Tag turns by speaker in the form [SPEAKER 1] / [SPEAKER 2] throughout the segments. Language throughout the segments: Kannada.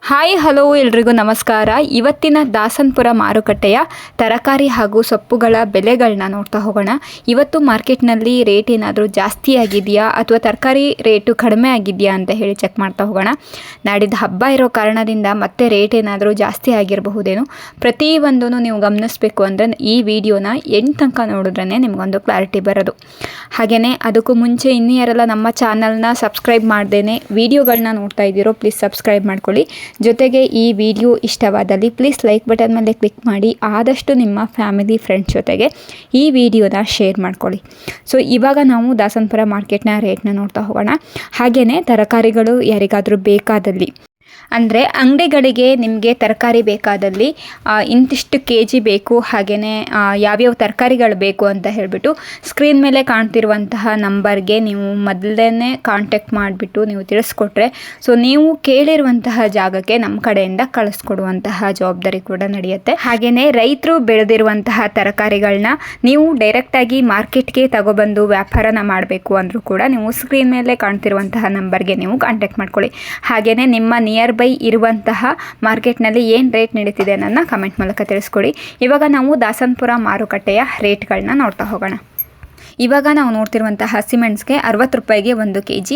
[SPEAKER 1] ಹಾಯ್ ಹಲೋ ಎಲ್ರಿಗೂ ನಮಸ್ಕಾರ. ಇವತ್ತಿನ ದಾಸನ್ಪುರ ಮಾರುಕಟ್ಟೆಯ ತರಕಾರಿ ಹಾಗೂ ಸೊಪ್ಪುಗಳ ಬೆಲೆಗಳನ್ನ ನೋಡ್ತಾ ಹೋಗೋಣ. ಇವತ್ತು ಮಾರ್ಕೆಟ್ನಲ್ಲಿ ರೇಟ್ ಏನಾದರೂ ಜಾಸ್ತಿ ಆಗಿದೆಯಾ ಅಥವಾ ತರಕಾರಿ ರೇಟು ಕಡಿಮೆ ಆಗಿದೆಯಾ ಅಂತ ಹೇಳಿ ಚೆಕ್ ಮಾಡ್ತಾ ಹೋಗೋಣ. ನಾಡಿದ್ದು ಹಬ್ಬ ಇರೋ ಕಾರಣದಿಂದ ಮತ್ತೆ ರೇಟ್ ಏನಾದರೂ ಜಾಸ್ತಿ ಆಗಿರಬಹುದೇನೋ. ಪ್ರತಿಯೊಂದೂ ನೀವು ಗಮನಿಸಬೇಕು ಅಂದರೆ ಈ ವಿಡಿಯೋನ ಎಂಟು ತನಕ ನೋಡಿದ್ರೇ ನಿಮಗೊಂದು ಕ್ಲಾರಿಟಿ ಬರೋದು. ಹಾಗೆಯೇ ಅದಕ್ಕೂ ಮುಂಚೆ ಇನ್ನೂ ಯಾರೆಲ್ಲ ನಮ್ಮ ಚಾನಲ್ನ ಸಬ್ಸ್ಕ್ರೈಬ್ ಮಾಡ್ದೇನೆ ವಿಡಿಯೋಗಳನ್ನ ನೋಡ್ತಾ ಇದ್ದೀರೋ ಪ್ಲೀಸ್ ಸಬ್ಸ್ಕ್ರೈಬ್ ಮಾಡ್ಕೊಳ್ಳಿ. ಜೊತೆಗೆ ಈ ವಿಡಿಯೋ ಇಷ್ಟವಾದಲ್ಲಿ ಪ್ಲೀಸ್ ಲೈಕ್ ಬಟನ್ ಮೇಲೆ ಕ್ಲಿಕ್ ಮಾಡಿ ಆದಷ್ಟು ನಿಮ್ಮ ಫ್ಯಾಮಿಲಿ ಫ್ರೆಂಡ್ಸ್ ಜೊತೆಗೆ ಈ ವಿಡಿಯೋನ ಶೇರ್ ಮಾಡ್ಕೊಳ್ಳಿ. ಸೊ ಇವಾಗ ನಾವು ದಾಸನ್ಪುರ ಮಾರ್ಕೆಟ್ನ ರೇಟ್ನ ನೋಡ್ತಾ ಹೋಗೋಣ. ಹಾಗೆಯೇ ತರಕಾರಿಗಳು ಯಾರಿಗಾದರೂ ಬೇಕಾದಲ್ಲಿ ಅಂದರೆ ಅಂಗಡಿಗಳಿಗೆ ನಿಮಗೆ ತರಕಾರಿ ಬೇಕಾದಲ್ಲಿ ಇಂತಿಷ್ಟು ಕೆ ಜಿ ಬೇಕು, ಹಾಗೆಯೇ ಯಾವ್ಯಾವ ತರಕಾರಿಗಳು ಬೇಕು ಅಂತ ಹೇಳಿಬಿಟ್ಟು ಸ್ಕ್ರೀನ್ ಮೇಲೆ ಕಾಣ್ತಿರುವಂತಹ ನಂಬರ್ಗೆ ನೀವು ಮೊದಲೇ ಕಾಂಟ್ಯಾಕ್ಟ್ ಮಾಡಿಬಿಟ್ಟು ನೀವು ತಿಳಿಸ್ಕೊಟ್ರೆ ಸೊ ನೀವು ಕೇಳಿರುವಂತಹ ಜಾಗಕ್ಕೆ ನಮ್ಮ ಕಡೆಯಿಂದ ಕಳಿಸ್ಕೊಡುವಂತಹ ಜವಾಬ್ದಾರಿ ಕೂಡ ನಡೆಯುತ್ತೆ. ಹಾಗೆಯೇ ರೈತರು ಬೆಳೆದಿರುವಂತಹ ತರಕಾರಿಗಳನ್ನ ನೀವು ಡೈರೆಕ್ಟಾಗಿ ಮಾರ್ಕೆಟ್ಗೆ ತಗೊಬಂದು ವ್ಯಾಪಾರನ ಮಾಡಬೇಕು ಅಂದರೂ ಕೂಡ ನೀವು ಸ್ಕ್ರೀನ್ ಮೇಲೆ ಕಾಣ್ತಿರುವಂತಹ ನಂಬರ್ಗೆ ನೀವು ಕಾಂಟ್ಯಾಕ್ಟ್ ಮಾಡ್ಕೊಳ್ಳಿ. ಹಾಗೆಯೇ ನಿಮ್ಮ ನಿಯರ್ ಬೈ ಇರುವಂತಹ ಮಾರ್ಕೆಟ್ನಲ್ಲಿ ಏನು ರೇಟ್ ನಡೀತಿದೆ ಅನ್ನೋದನ್ನ ಕಮೆಂಟ್ ಮೂಲಕ ತಿಳಿಸ್ಕೊಡಿ. ಇವಾಗ ನಾವು ದಾಸನ್ಪುರ ಮಾರುಕಟ್ಟೆಯ ರೇಟ್ಗಳನ್ನ ನೋಡ್ತಾ ಹೋಗೋಣ. ಇವಾಗ ನಾವು ನೋಡ್ತಿರುವಂತಹ ಹಸಿಮೆಣಸಿಗೆ 60 ರೂಪಾಯಿಗೆ 1 kg.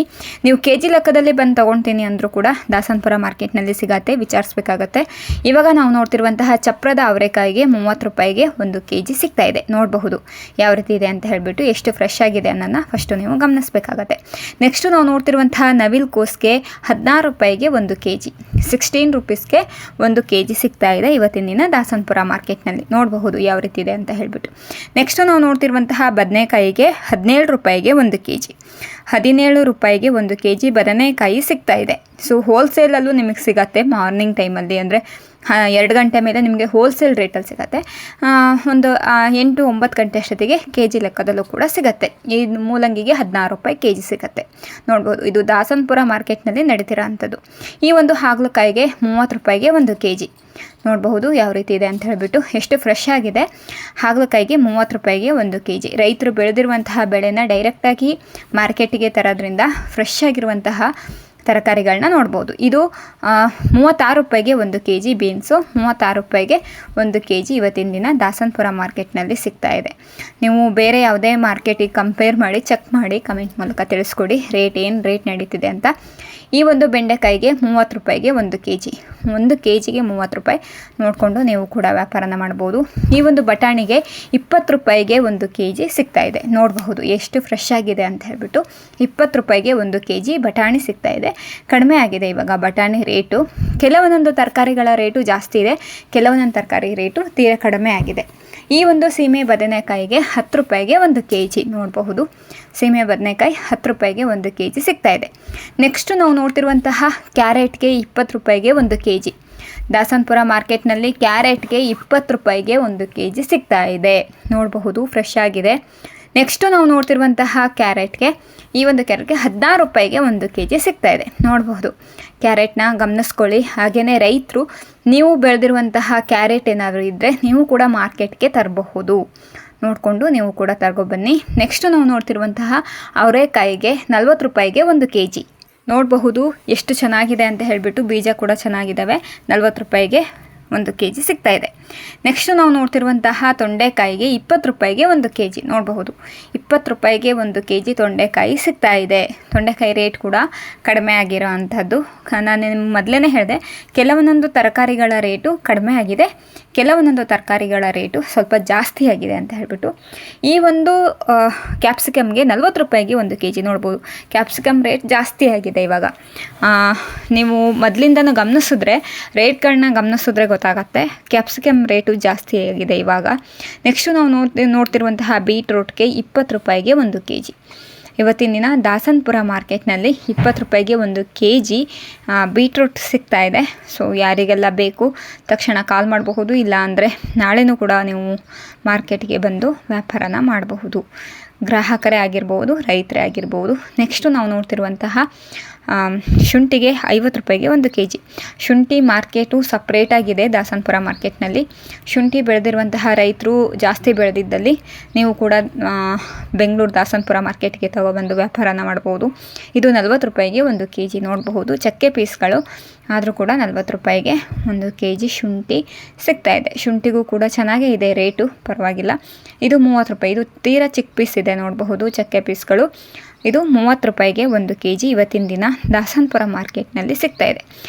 [SPEAKER 1] ನೀವು ಕೆ ಜಿ ಲೆಕ್ಕದಲ್ಲಿ ಬಂದು ತೊಗೊಳ್ತೀನಿ ಅಂದರೂ ಕೂಡ ದಾಸನ್ಪುರ ಮಾರ್ಕೆಟ್ನಲ್ಲಿ ಸಿಗತ್ತೆ, ವಿಚಾರಿಸಬೇಕಾಗತ್ತೆ. ಇವಾಗ ನಾವು ನೋಡ್ತಿರುವಂತಹ ಚಪ್ರದ ಅವರೆಕಾಯಿಗೆ 30 ರೂಪಾಯಿಗೆ 1 kg ಸಿಗ್ತಾ ಇದೆ. ನೋಡಬಹುದು ಯಾವ ರೀತಿ ಇದೆ ಅಂತ ಹೇಳಿಬಿಟ್ಟು, ಎಷ್ಟು ಫ್ರೆಶ್ ಆಗಿದೆ ಅನ್ನೋದನ್ನ ಫಸ್ಟು ನೀವು ಗಮನಿಸಬೇಕಾಗತ್ತೆ. ನೆಕ್ಸ್ಟು ನಾವು ನೋಡ್ತಿರುವಂತಹ ನವಿಲು ಕೋಸ್ಗೆ 16 ರೂಪಾಯಿಗೆ 1 kg, 16 ರೂಪೀಸ್ಗೆ 1 kg ಸಿಗ್ತಾ ಇದೆ ಇವತ್ತಿನ ದಿನ ದಾಸನ್ಪುರ ಮಾರ್ಕೆಟ್ನಲ್ಲಿ. ನೋಡಬಹುದು ಯಾವ ರೀತಿ ಇದೆ ಅಂತ ಹೇಳಿಬಿಟ್ಟು. ನೆಕ್ಸ್ಟು ನಾವು ನೋಡ್ತಿರುವಂತಹ ಬದನೆಕಾಯಿ 17 ರೂಪಾಯಿಗೆ 1 kg, 17 ರೂಪಾಯಿಗೆ 1 kg ಬದನೆಕಾಯಿ ಸಿಗ್ತಾ ಇದೆ. ಸೊ ಹೋಲ್ಸೇಲಲ್ಲೂ ನಿಮಗೆ ಸಿಗತ್ತೆ. ಮಾರ್ನಿಂಗ್ ಟೈಮಲ್ಲಿ ಅಂದರೆ 2 ಗಂಟೆ ಮೇಲೆ ನಿಮಗೆ ಹೋಲ್ಸೇಲ್ ರೇಟಲ್ಲಿ ಸಿಗುತ್ತೆ. ಒಂದು 8-9 ಗಂಟೆ ಅಷ್ಟೊತ್ತಿಗೆ ಕೆ ಜಿ ಲೆಕ್ಕದಲ್ಲೂ ಕೂಡ ಸಿಗುತ್ತೆ. ಈ ಮೂಲಂಗಿಗೆ 16 ರೂಪಾಯಿ kg ಸಿಗುತ್ತೆ. ನೋಡ್ಬೋದು ಇದು ದಾಸನ್ಪುರ ಮಾರ್ಕೆಟ್ನಲ್ಲಿ ನಡೀತಿರೋ ಅಂಥದ್ದು. ಈ ಒಂದು ಹಾಗಲಕಾಯಿಗೆ 30 ರೂಪಾಯಿಗೆ 1 kg. ನೋಡಬಹುದು ಯಾವ ರೀತಿ ಇದೆ ಅಂತ ಹೇಳಿಬಿಟ್ಟು, ಎಷ್ಟು ಫ್ರೆಶ್ ಆಗಿದೆ. ಹಾಗಲಕಾಯಿಗೆ 30 ರೂಪಾಯಿಗೆ 1 kg. ರೈತರು ಬೆಳೆದಿರುವಂತಹ ಬೆಳೆನ ಡೈರೆಕ್ಟಾಗಿ ಮಾರ್ಕೆಟಿಗೆ ತರೋದ್ರಿಂದ ಫ್ರೆಶ್ ಆಗಿರುವಂತಹ ತರಕಾರಿಗಳನ್ನ ನೋಡ್ಬೋದು. ಇದು 36 ರೂಪಾಯಿಗೆ 1 kg ಬೀನ್ಸು, 36 ರೂಪಾಯಿಗೆ 1 kg ಇವತ್ತಿನ ದಿನ ದಾಸನ್ಪುರ ಮಾರ್ಕೆಟ್ನಲ್ಲಿ ಸಿಗ್ತಾ ಇದೆ. ನೀವು ಬೇರೆ ಯಾವುದೇ ಮಾರ್ಕೆಟಿಗೆ ಕಂಪೇರ್ ಮಾಡಿ ಚೆಕ್ ಮಾಡಿ ಕಮೆಂಟ್ ಮೂಲಕ ತಿಳಿಸ್ಕೊಡಿ ಏನು ರೇಟ್ ನಡೀತಿದೆ ಅಂತ. ಈ ಒಂದು ಬೆಂಡೆಕಾಯಿಗೆ 30 ರೂಪಾಯಿಗೆ 1 kg, 1 kgಗೆ 30 ರೂಪಾಯಿ ನೋಡಿಕೊಂಡು ನೀವು ಕೂಡ ವ್ಯಾಪಾರನ ಮಾಡ್ಬೋದು. ಈ ಒಂದು ಬಟಾಣಿಗೆ 20 ರೂಪಾಯಿಗೆ 1 kg ಸಿಗ್ತಾ ಇದೆ. ನೋಡಬಹುದು ಎಷ್ಟು ಫ್ರೆಶ್ ಆಗಿದೆ ಅಂತ ಹೇಳಿಬಿಟ್ಟು, 20 ರೂಪಾಯಿಗೆ 1 kg ಬಟಾಣಿ ಸಿಗ್ತಾ ಇದೆ. ಕಡಿಮೆ ಆಗಿದೆ ಇವಾಗ ಬಟಾಣಿ ರೇಟು. ಕೆಲವೊಂದೊಂದು ತರಕಾರಿಗಳ ರೇಟು ಜಾಸ್ತಿ ಇದೆ, ಕೆಲವೊಂದೊಂದು ತರಕಾರಿ ರೇಟು ತೀರಾ ಕಡಿಮೆ ಆಗಿದೆ. ಈ ಒಂದು ಸೀಮೆ ಬದನೆಕಾಯಿಗೆ 10 ರೂಪಾಯಿಗೆ 1 kg. ನೋಡಬಹುದು ಸೀಮೆ ಬದನೆಕಾಯಿ 10 ರೂಪಾಯಿಗೆ 1 kg ಸಿಗ್ತಾ ಇದೆ. ನೆಕ್ಸ್ಟು ನಾವು ನೋಡ್ತಿರುವಂತಹ ಕ್ಯಾರೆಟ್ಗೆ 20 ರೂಪಾಯಿಗೆ 1 kg. ದಾಸನ್ಪುರ ಮಾರ್ಕೆಟ್ನಲ್ಲಿ ಕ್ಯಾರೆಟ್ಗೆ 20 ರೂಪಾಯಿಗೆ 1 kg ಸಿಗ್ತಾ ಇದೆ. ನೋಡಬಹುದು ಫ್ರೆಶ್ ಆಗಿದೆ. ನೆಕ್ಸ್ಟು ನಾವು ನೋಡ್ತಿರುವಂತಹ ಕ್ಯಾರೆಟ್ಗೆ, ಈ ಒಂದು ಕ್ಯಾರೆಟ್ಗೆ 16 ರೂಪಾಯಿಗೆ 1 kg ಸಿಗ್ತಾ ಇದೆ. ನೋಡಬಹುದು ಕ್ಯಾರೆಟ್ನ ಗಮನಿಸ್ಕೊಳ್ಳಿ. ಹಾಗೆಯೇ ರೈತರು ನೀವು ಬೆಳೆದಿರುವಂತಹ ಕ್ಯಾರೆಟ್ ಏನಾದರೂ ಇದ್ದರೆ ನೀವು ಕೂಡ ಮಾರ್ಕೆಟ್ಗೆ ತರಬಹುದು. ನೋಡಿಕೊಂಡು ನೀವು ಕೂಡ ತರ್ಕೊಬನ್ನಿ. ನೆಕ್ಸ್ಟು ನಾವು ನೋಡ್ತಿರುವಂತಹ ಅವರೆಕಾಯಿಗೆ 40 ರೂಪಾಯಿಗೆ 1 kg. ನೋಡಬಹುದು ಎಷ್ಟು ಚೆನ್ನಾಗಿದೆ ಅಂತ ಹೇಳಿಬಿಟ್ಟು, ಬೀಜ ಕೂಡ ಚೆನ್ನಾಗಿದ್ದಾವೆ. 40 ರೂಪಾಯಿಗೆ 1 kg ಸಿಗ್ತಾ ಇದೆ. ನೆಕ್ಸ್ಟು ನಾವು ನೋಡ್ತಿರುವಂತಹ ತೊಂಡೆಕಾಯಿಗೆ 20 ರೂಪಾಯಿಗೆ 1 kg. ನೋಡಬಹುದು 20 ರೂಪಾಯಿಗೆ 1 kg ತೊಂಡೆಕಾಯಿ ಸಿಗ್ತಾ ಇದೆ. ತೊಂಡೆಕಾಯಿ ರೇಟ್ ಕೂಡ ಕಡಿಮೆ ಆಗಿರೋ ಅಂಥದ್ದು. ನಾನು ಮೊದಲೇ ಹೇಳಿದೆ, ಕೆಲವೊಂದೊಂದು ತರಕಾರಿಗಳ ರೇಟು ಕಡಿಮೆ ಆಗಿದೆ, ಕೆಲವೊಂದೊಂದು ತರಕಾರಿಗಳ ರೇಟು ಸ್ವಲ್ಪ ಜಾಸ್ತಿ ಆಗಿದೆ ಅಂತ ಹೇಳಿಬಿಟ್ಟು. ಈ ಒಂದು ಕ್ಯಾಪ್ಸಿಕಮ್ಗೆ 40 ರೂಪಾಯಿಗೆ 1 kg. ನೋಡ್ಬೋದು ಕ್ಯಾಪ್ಸಿಕಮ್ ರೇಟ್ ಜಾಸ್ತಿ ಆಗಿದೆ ಇವಾಗ. ನೀವು ಮೊದಲಿಂದನೂ ಗಮನಿಸಿದ್ರೆ ರೇಟ್ಗಳನ್ನ ಗಮನಿಸಿದ್ರೆ ಗೊತ್ತಾಗತ್ತೆ, ಕ್ಯಾಪ್ಸಿಕಮ್ ರೇಟು ಜಾಸ್ತಿ ಆಗಿದೆ ಇವಾಗ. ನೆಕ್ಸ್ಟು ನಾವು ನೋಡ್ತಿರುವಂತಹ ಬೀಟ್ರೂಟ್ಗೆ 20 ರೂಪಾಯಿಗೆ 1 kg. ಇವತ್ತಿನ ದಿನ ದಾಸನ್ಪುರ ಮಾರ್ಕೆಟ್ನಲ್ಲಿ 20 ರೂಪಾಯಿಗೆ 1 kg ಬೀಟ್ರೂಟ್ ಸಿಗ್ತಾ ಇದೆ. ಸೊ ಯಾರಿಗೆಲ್ಲ ಬೇಕು ತಕ್ಷಣ ಕಾಲ್ ಮಾಡಬಹುದು, ಇಲ್ಲ ಅಂದರೆ ನಾಳೆನೂ ಕೂಡ ನೀವು ಮಾರ್ಕೆಟ್ಗೆ ಬಂದು ವ್ಯಾಪಾರನ ಮಾಡಬಹುದು. ಗ್ರಾಹಕರೇ ಆಗಿರ್ಬೋದು, ರೈತರೇ ಆಗಿರ್ಬೋದು. ನೆಕ್ಸ್ಟು ನಾವು ನೋಡ್ತಿರುವಂತಹ ಶುಂಠಿಗೆ 50 ರೂಪಾಯಿಗೆ 1 kg. ಶುಂಠಿ ಮಾರ್ಕೆಟು ಸಪ್ರೇಟಾಗಿದೆ ದಾಸನಪುರ ಮಾರ್ಕೆಟ್ನಲ್ಲಿ. ಶುಂಠಿ ಬೆಳೆದಿರುವಂತಹ ರೈತರು ಜಾಸ್ತಿ ಬೆಳೆದಿದ್ದಲ್ಲಿ ನೀವು ಕೂಡ ಬೆಂಗಳೂರು ದಾಸನಪುರ ಮಾರ್ಕೆಟ್ಗೆ ತಗೊಬಂದು ವ್ಯಾಪಾರನ ಮಾಡ್ಬೋದು. ಇದು 40 ರೂಪಾಯಿಗೆ 1 kg ನೋಡಬಹುದು. ಚಕ್ಕೆ ಪೀಸ್ಗಳು ಆದರೂ ಕೂಡ 40 ರೂಪಾಯಿಗೆ 1 kg ಶುಂಠಿ ಸಿಗ್ತಾ ಇದೆ. ಶುಂಠಿಗೂ ಕೂಡ ಚೆನ್ನಾಗೇ ಇದೆ ರೇಟು, ಪರವಾಗಿಲ್ಲ. ಇದು 30 ರೂಪಾಯಿ. ಇದು ತೀರಾ ಚಿಕ್ಕ ಪೀಸ್ ಇದೆ ನೋಡಬಹುದು ಚಕ್ಕೆ ಪೀಸ್ಗಳು. ಇದು 30 ರೂಪಾಯಿಗೆ 1 kg ಇವತ್ತಿನ ದಿನ ದಾಸನಪುರ ಮಾರ್ಕೆಟ್ನಲ್ಲಿ ಸಿಗ್ತಾ ಇದೆ.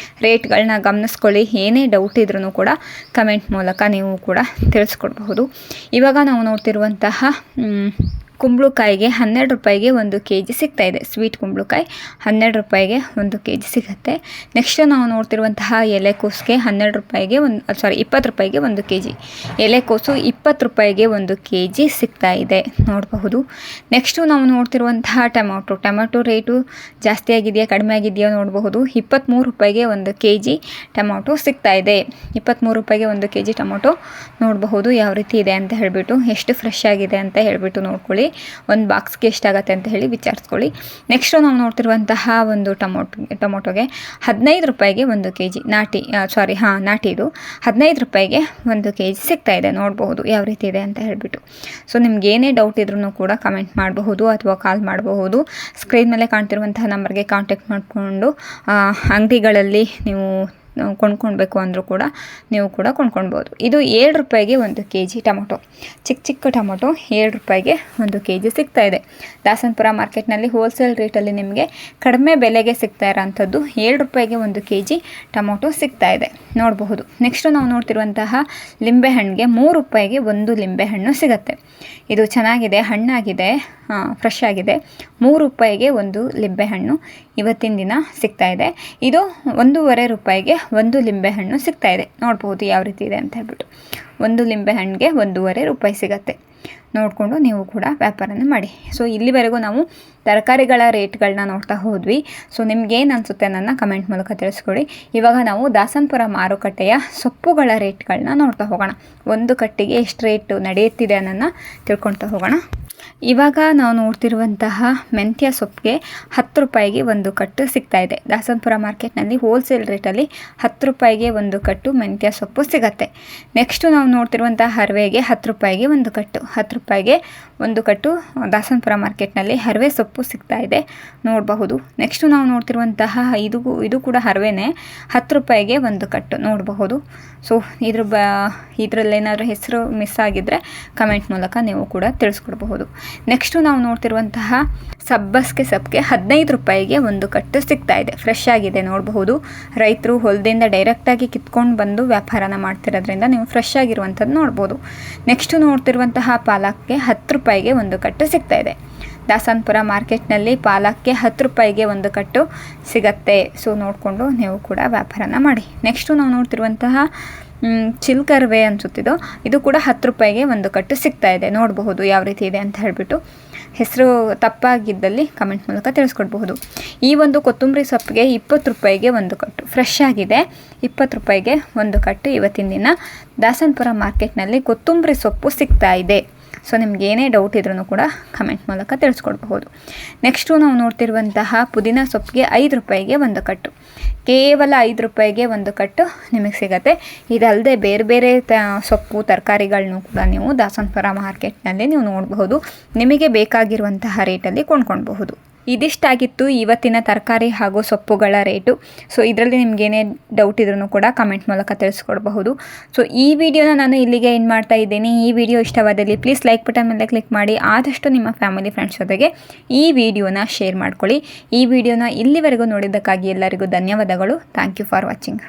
[SPEAKER 1] ರೇಟ್ಗಳನ್ನ ಗಮನಿಸ್ಕೊಳ್ಳಿ. ಏನೇ ಡೌಟ್ ಇದ್ರೂ ಕೂಡ ಕಮೆಂಟ್ ಮೂಲಕ ನೀವು ಕೂಡ ತಿಳಿಸ್ಕೊಡ್ಬಹುದು. ಇವಾಗ ನಾವು ನೋಡ್ತಿರುವಂತಹ ಕುಂಬಳಕಾಯಿಗೆ 12 ರೂಪಾಯಿಗೆ 1 kg ಸಿಗ್ತಾ ಇದೆ. ಸ್ವೀಟ್ ಕುಂಬಳಕಾಯಿ 12 ರೂಪಾಯಿಗೆ 1 kg ಸಿಗುತ್ತೆ. ನೆಕ್ಸ್ಟ್ ನಾವು ನೋಡ್ತಿರುವಂತಹ ಎಲೆಕೋಸಿಗೆ 20 ರೂಪಾಯಿಗೆ 1 kg. ಎಲೆಕೋಸು 20 ರೂಪಾಯಿಗೆ 1 kg ಸಿಗ್ತಾ ಇದೆ ನೋಡಬಹುದು. ನೆಕ್ಸ್ಟು ನಾವು ನೋಡ್ತಿರುವಂತಹ ಟೊಮೆಟೊ ರೇಟು ಜಾಸ್ತಿ ಆಗಿದೆಯಾ ಕಡಿಮೆ ಆಗಿದೆಯಾ ನೋಡಬಹುದು. 23 ರೂಪಾಯಿಗೆ 1 kg ಟೊಮೆಟೊ ಸಿಗ್ತಾ ಇದೆ. 23 ರೂಪಾಯಿಗೆ 1 kg ಟೊಮೆಟೊ ನೋಡಬಹುದು ಯಾವ ರೀತಿ ಇದೆ ಅಂತ ಹೇಳಿಬಿಟ್ಟು, ಎಷ್ಟು ಫ್ರೆಶ್ ಆಗಿದೆ ಅಂತ ಹೇಳಿಬಿಟ್ಟು ನೋಡ್ಕೊಳ್ಳಿ. ಒಂದು ಬಾಕ್ಸ್ಗೆ ಎಷ್ಟಾಗತ್ತೆ ಅಂತ ಹೇಳಿ ವಿಚಾರಿಸ್ಕೊಳ್ಳಿ. ನೆಕ್ಸ್ಟು ನಾವು ನೋಡ್ತಿರುವಂತಹ ಒಂದು ಟೊಮೊಟೊಗೆ 15 ರೂಪಾಯಿಗೆ 1 kg ನಾಟಿ ಇದು 15 ರೂಪಾಯಿಗೆ 1 kg ಸಿಗ್ತಾ ಇದೆ ನೋಡಬಹುದು ಯಾವ ರೀತಿ ಇದೆ ಅಂತ ಹೇಳಿಬಿಟ್ಟು. ಸೊ ನಿಮ್ಗೆ ಏನೇ ಡೌಟ್ ಇದ್ರೂ ಕೂಡ ಕಮೆಂಟ್ ಮಾಡಬಹುದು ಅಥವಾ ಕಾಲ್ ಮಾಡಬಹುದು. ಸ್ಕ್ರೀನ್ ಮೇಲೆ ಕಾಣ್ತಿರುವಂತಹ ನಂಬರ್ಗೆ ಕಾಂಟ್ಯಾಕ್ಟ್ ಮಾಡಿಕೊಂಡು ಅಂಗಡಿಗಳಲ್ಲಿ ನೀವು ಕೊಂಡ್ಕೊಳ್ಬೇಕು ಅಂದರೂ ಕೂಡ ನೀವು ಕೂಡ ಕೊಂಡ್ಕೊಳ್ಬೋದು. ಇದು 7 ರೂಪಾಯಿಗೆ 1 kg ಟೊಮೊಟೊ. ಚಿಕ್ಕ ಟೊಮೊಟೊ 7 ರೂಪಾಯಿಗೆ 1 kg ಸಿಗ್ತಾ ಇದೆ. ದಾಸನಪುರ ಮಾರ್ಕೆಟ್ನಲ್ಲಿ ಹೋಲ್ಸೇಲ್ ರೇಟಲ್ಲಿ ನಿಮಗೆ ಕಡಿಮೆ ಬೆಲೆಗೆ ಸಿಗ್ತಾ ಇರೋಂಥದ್ದು 7 ರೂಪಾಯಿಗೆ 1 kg ಟೊಮೊಟೊ ಸಿಗ್ತಾ ಇದೆ ನೋಡಬಹುದು. ನೆಕ್ಸ್ಟು ನಾವು ನೋಡ್ತಿರುವಂತಹ ಲಿಂಬೆಹಣ್ಣಿಗೆ 3 ರೂಪಾಯಿಗೆ 1 ಲಿಂಬೆಹಣ್ಣು ಸಿಗುತ್ತೆ. ಇದು ಚೆನ್ನಾಗಿದೆ, ಹಣ್ಣಾಗಿದೆ, ಫ್ರೆಶ್ ಆಗಿದೆ. 3 ರೂಪಾಯಿಗೆ 1 ಲಿಂಬೆಹಣ್ಣು ಇವತ್ತಿನ ದಿನ ಸಿಗ್ತಾ ಇದೆ. ಇದು 1.5 ರೂಪಾಯಿಗೆ 1 ಲಿಂಬೆಹಣ್ಣು ಸಿಗ್ತಾ ಇದೆ ನೋಡ್ಬೋದು ಯಾವ ರೀತಿ ಇದೆ ಅಂತ ಹೇಳ್ಬಿಟ್ಟು. 1 ಲಿಂಬೆಹಣ್ಣಿಗೆ 1.5 ರೂಪಾಯಿ ಸಿಗುತ್ತೆ. ನೋಡಿಕೊಂಡು ನೀವು ಕೂಡ ವ್ಯಾಪಾರನ ಮಾಡಿ. ಸೊ ಇಲ್ಲಿವರೆಗೂ ನಾವು ತರಕಾರಿಗಳ ರೇಟ್ಗಳನ್ನ ನೋಡ್ತಾ ಹೋದ್ವಿ. ಸೊ ನಿಮ್ಗೇನು ಅನಿಸುತ್ತೆ ನನ್ನ ಕಮೆಂಟ್ ಮೂಲಕ ತಿಳಿಸ್ಕೊಡಿ. ಇವಾಗ ನಾವು ದಾಸನಪುರ ಮಾರುಕಟ್ಟೆಯ ಸೊಪ್ಪುಗಳ ರೇಟ್ಗಳನ್ನ ನೋಡ್ತಾ ಹೋಗೋಣ. ಒಂದು ಕಟ್ಟಿಗೆ ಎಷ್ಟು ರೇಟು ನಡೆಯುತ್ತಿದೆ ಅನ್ನೋದನ್ನ ತಿಳ್ಕೊಳ್ತಾ ಹೋಗೋಣ. ಇವಾಗ ನಾವು ನೋಡ್ತಿರುವಂತಹ ಮೆಂತ್ಯ ಸೊಪ್ಪಿಗೆ 10 ರೂಪಾಯಿಗೆ 1 ಕಟ್ಟು ಸಿಗ್ತಾ ಇದೆ. ದಾಸನಪುರ ಮಾರ್ಕೆಟ್ನಲ್ಲಿ ಹೋಲ್ಸೇಲ್ ರೇಟಲ್ಲಿ 10 ರೂಪಾಯಿಗೆ 1 ಕಟ್ಟು ಮೆಂತ್ಯ ಸೊಪ್ಪು ಸಿಗುತ್ತೆ. ನೆಕ್ಸ್ಟು ನಾವು ನೋಡ್ತಿರುವಂತಹ ಹರವೆಗೆ 10 ರೂಪಾಯಿಗೆ 1 ಕಟ್ಟು. 10 ರೂಪಾಯಿಗೆ 1 ಕಟ್ಟು ದಾಸನಪುರ ಮಾರ್ಕೆಟ್ನಲ್ಲಿ ಹರವೆ ಸೊಪ್ಪು ಸಿಗ್ತಾ ಇದೆ ನೋಡಬಹುದು. ನೆಕ್ಸ್ಟು ನಾವು ನೋಡ್ತಿರುವಂತಹ ಇದು ಕೂಡ ಹರವೆನೇ, 10 ರೂಪಾಯಿಗೆ 1 ಕಟ್ಟು ನೋಡಬಹುದು. ಸೊ ಇದರಲ್ಲೇನಾದರೂ ಹೆಸರು ಮಿಸ್ ಆಗಿದ್ದರೆ ಕಮೆಂಟ್ ಮೂಲಕ ನೀವು ಕೂಡ ತಿಳಿಸ್ಕೊಡ್ಬಹುದು. ನೆಕ್ಸ್ಟು ನಾವು ನೋಡ್ತಿರುವಂತಹ ಸಬ್ಬಸ್ಗೆ 15 ರೂಪಾಯಿಗೆ 1 ಕಟ್ಟು ಸಿಗ್ತಾ ಇದೆ. ಫ್ರೆಶ್ ಆಗಿದೆ ನೋಡಬಹುದು. ರೈತರು ಹೊಲದಿಂದ ಡೈರೆಕ್ಟಾಗಿ ಕಿತ್ಕೊಂಡು ಬಂದು ವ್ಯಾಪಾರನ ಮಾಡ್ತಿರೋದ್ರಿಂದ ನೀವು ಫ್ರೆಶ್ ಆಗಿರುವಂಥದ್ದು ನೋಡ್ಬೋದು. ನೆಕ್ಸ್ಟು ನೋಡ್ತಿರುವಂತಹ ಪಾಲಕ್ಗೆ 10 ರೂಪಾಯಿಗೆ 1 ಕಟ್ಟು ಸಿಗ್ತಾ ಇದೆ. ದಾಸನಪುರ ಮಾರ್ಕೆಟ್ನಲ್ಲಿ ಪಾಲಕ್ಗೆ 10 ರೂಪಾಯಿಗೆ 1 ಕಟ್ಟು ಸಿಗತ್ತೆ. ಸೊ ನೋಡಿಕೊಂಡು ನೀವು ಕೂಡ ವ್ಯಾಪಾರನ ಮಾಡಿ. ನೆಕ್ಸ್ಟು ನಾವು ನೋಡ್ತಿರುವಂತಹ ಚಿಲ್ಕರ್ವೆ ಅನ್ಸುತ್ತಿದ್ದು, ಇದು ಕೂಡ 10 ರೂಪಾಯಿಗೆ 1 ಕಟ್ಟು ಸಿಗ್ತಾ ಇದೆ ನೋಡಬಹುದು ಯಾವ ರೀತಿ ಇದೆ ಅಂತ ಹೇಳಿಬಿಟ್ಟು. ಹೆಸರು ತಪ್ಪಾಗಿದ್ದಲ್ಲಿ ಕಮೆಂಟ್ ಮೂಲಕ ತಿಳಿಸ್ಕೊಡ್ಬಹುದು. ಈ ಒಂದು ಕೊತ್ತಂಬರಿ ಸೊಪ್ಪಿಗೆ 20 ರೂಪಾಯಿಗೆ 1 ಕಟ್ಟು. ಫ್ರೆಶ್ ಆಗಿದೆ, 20 ರೂಪಾಯಿಗೆ 1 ಕಟ್ಟು ಇವತ್ತಿನ ದಿನ ದಾಸನಪುರ ಮಾರ್ಕೆಟ್ನಲ್ಲಿ ಕೊತ್ತಂಬರಿ ಸೊಪ್ಪು ಸಿಗ್ತಾ ಇದೆ. ಸೊ ನಿಮ್ಗೆ ಏನೇ ಡೌಟ್ ಇದ್ರೂ ಕೂಡ ಕಮೆಂಟ್ ಮೂಲಕ ತಿಳಿಸ್ಕೊಡ್ಬಹುದು. ನೆಕ್ಸ್ಟು ನಾವು ನೋಡ್ತಿರುವಂತಹ ಪುದೀನ ಸೊಪ್ಪಿಗೆ 5 ರೂಪಾಯಿಗೆ 1 ಕಟ್ಟು. ಕೇವಲ 5 ರೂಪಾಯಿಗೆ 1 ಕಟ್ಟು ನಿಮಗೆ ಸಿಗುತ್ತೆ. ಇದಲ್ಲದೆ ಬೇರೆ ಬೇರೆ ಸೊಪ್ಪು ತರಕಾರಿಗಳನ್ನೂ ಕೂಡ ನೀವು ದಾಸನಪುರ ಮಾರ್ಕೆಟ್ನಲ್ಲಿ ನೀವು ನೋಡಬಹುದು. ನಿಮಗೆ ಬೇಕಾಗಿರುವಂತಹ ರೇಟಲ್ಲಿ ಕೊಂಡ್ಕೊಳ್ಬಹುದು. ಇದಿಷ್ಟಾಗಿತ್ತು ಇವತ್ತಿನ ತರಕಾರಿ ಹಾಗೂ ಸೊಪ್ಪುಗಳ ರೇಟು. ಸೊ ಇದರಲ್ಲಿ ನಿಮಗೇನೇ ಡೌಟ್ ಇದ್ರೂ ಕೂಡ ಕಮೆಂಟ್ ಮೂಲಕ ತಿಳಿಸ್ಕೊಡ್ಬಹುದು. ಸೊ ಈ ವಿಡಿಯೋನ ನಾನು ಇಲ್ಲಿಗೆ ಎಂಡ್ ಮಾಡ್ತಾ ಇದ್ದೀನಿ. ಈ ವಿಡಿಯೋ ಇಷ್ಟವಾದಲ್ಲಿ ಪ್ಲೀಸ್ ಲೈಕ್ ಬಟನ್ ಮೇಲೆ ಕ್ಲಿಕ್ ಮಾಡಿ. ಆದಷ್ಟು ನಿಮ್ಮ ಫ್ಯಾಮಿಲಿ ಫ್ರೆಂಡ್ಸ್ ಜೊತೆಗೆ ಈ ವಿಡಿಯೋನ ಶೇರ್ ಮಾಡ್ಕೊಳ್ಳಿ. ಈ ವಿಡಿಯೋನ ಇಲ್ಲಿವರೆಗೂ ನೋಡಿದ್ದಕ್ಕಾಗಿ ಎಲ್ಲರಿಗೂ ಧನ್ಯವಾದಗಳು. Thank you for watching.